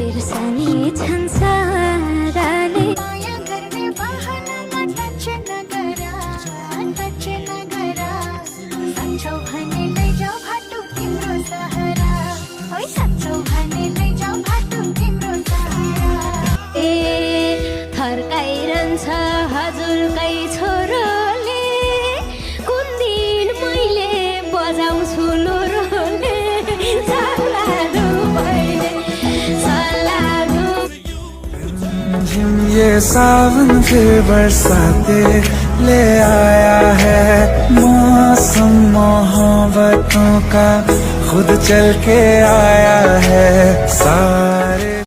बिर्सने छन् साराले माया गर्ने बहानामा टच नगरा साँचो भने लैजाऊ भाटो तिम्रो सहारा होइ साँचो भने लैजाऊ भाटो तिम्रो सहारा ए थर्काइरहन्छ हजुरकै छोरोले कुन दिन मैले बजाउँछु लोरोले सल्लाहु भइले सल्लाहु ये सावन फिर बरसाते ले आया है मौसम मोहब्बतों का खुद चल के आया है सारे